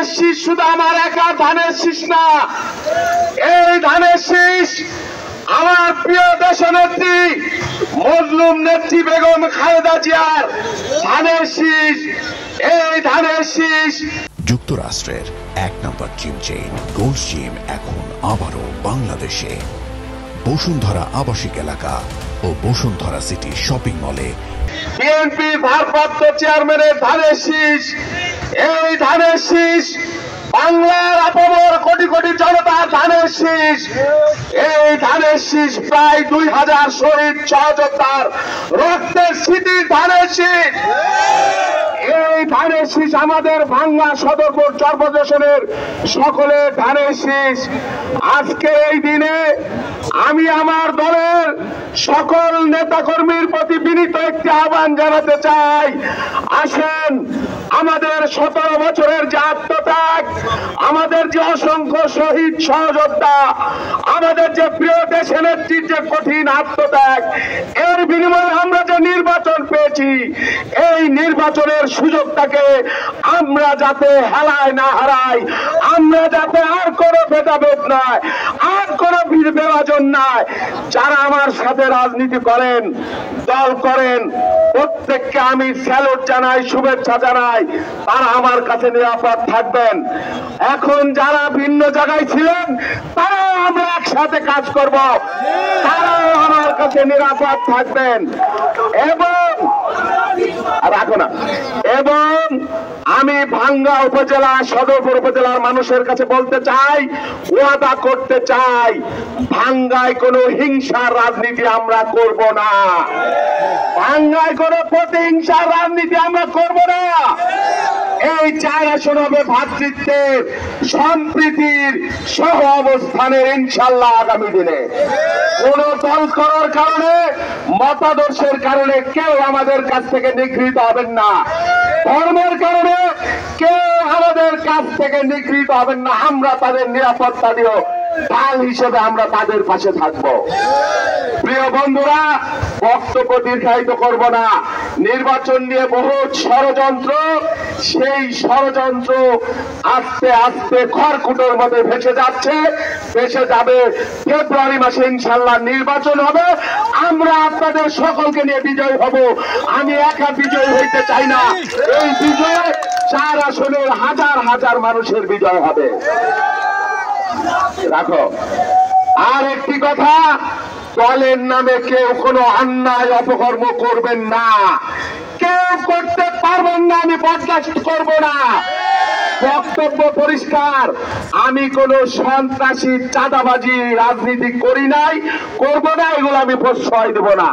ধানের শীষ শুধু আমার একা ধানের শীষ না, এই ধানের শীষ আমার প্রিয় দেশনেত্রী মজলুম নেত্রী বেগম খালেদা জিয়ার ধানের শীষ। এই ধানের শীষ যুক্তরাষ্ট্রের ১ নম্বর জিম চেইন গোল্ড জিম এখন আবারও বাংলাদেশে। বসুন্ধরা আবাসিক এলাকা ও বসুন্ধরা সিটি শপিং মলে বিএনপি ভারপ্রাপ্ত চেয়ারম্যানের ধানের শীষ। এই ধানের শীষ বাংলার আপামর কোটি কোটি জনতার ধানের শীষ। এই ধানের শীষ প্রায় ২০০০ শহীদ সহযোদ্ধার রক্তের স্মৃতির ধানের শীষ। এই ধানের শীষ আমাদের ভাঙ্গা সদরপুর চরপোষণের সকলের ধানের শীষ। আজকে এই দিনে আমি আমার দলের সকল নেতাকর্মীর প্রতি বিনীত একটি আহ্বান জানাতে চাই। আসেন, আমাদের ১৭ বছরের যে আত্মত্যাগ, আমাদের যে অসংখ্য শহীদ সহযোদ্ধা, আমাদের যে প্রিয় দেশনেত্রীর যে কঠিন আত্মত্যাগ, এর বিনিময়ে আমরা যে নির্বাচন পেয়েছি, এই নির্বাচনের সুযোগটাকে আমরা যাতে হেলায় না হারাই, আমরা যাতে আর কোনো ভেদাভেদ নয়, আর কোনো বিভাজন নয়। যারা আমার সাথে রাজনীতি করেন, দল করেন, প্রত্যেককে আমি স্যালুট জানাই, শুভেচ্ছা জানাই। তারা আমার কাছে নিরাপদ থাকবেন। এখন যারা ভিন্ন জায়গায় ছিলেন, তারাও আমরা একসাথে কাজ করব, তারাও আমার কাছে নিরাপদ থাকবেন। এবং রাখো না, এবং আমি ভাঙ্গা উপজেলা সদরপুর উপজেলার মানুষের কাছে বলতে চাই, ওয়াদা করতে চাই, ভাঙ্গায় কোনো হিংসার রাজনীতি আমরা করব না, ভাঙ্গায় কোনো প্রতিহিংসার রাজনীতি আমরা করব না। এই ৪ আসন হবে ভ্রাতৃত্বের, সম্প্রীতির, সহ অবস্থানের ইনশাল্লাহ আগামী দিনে। কোন দল করার কারণে, মতাদর্শের কারণে কেউ আমাদের কাছ থেকে নিগৃহীত হবেন না, ধর্মের কারণে কেউ আমাদের কাছ থেকে নিগৃহীত হবেন না। আমরা তাদের নিরাপত্তা দিও, ঢাল হিসেবে আমরা তাদের পাশে থাকবো। প্রিয় বন্ধুরা, বক্তব্য দীর্ঘায়িত করব না। নির্বাচন নিয়ে বহু ষড়যন্ত্র, সেই ষড়যন্ত্র আস্তে আস্তে খড়কুটোর মধ্যে ভেসে যাচ্ছে, ভেসে যাবে। ফেব্রুয়ারি মাসে ইনশাল্লাহ নির্বাচন হবে, আমরা আপনাদের সকলকে নিয়ে বিজয় হব। আমি একা বিজয় হইতে চাই না, এই বিজয় ৪ আসনের হাজার হাজার মানুষের বিজয় হবে। রাখো। আর একটি কথা, দলের নামে কেউ কোনো অন্যায় অপকর্ম করবেন না, কেউ করতে পারবেন না, আমি বরদাস্ত করব না। বক্তব্য পরিষ্কার, আমি কোন সন্ত্রাসী চাঁদাবাজি রাজনীতি করি নাই, করব না, এগুলো আমি প্রশ্রয় দেব না।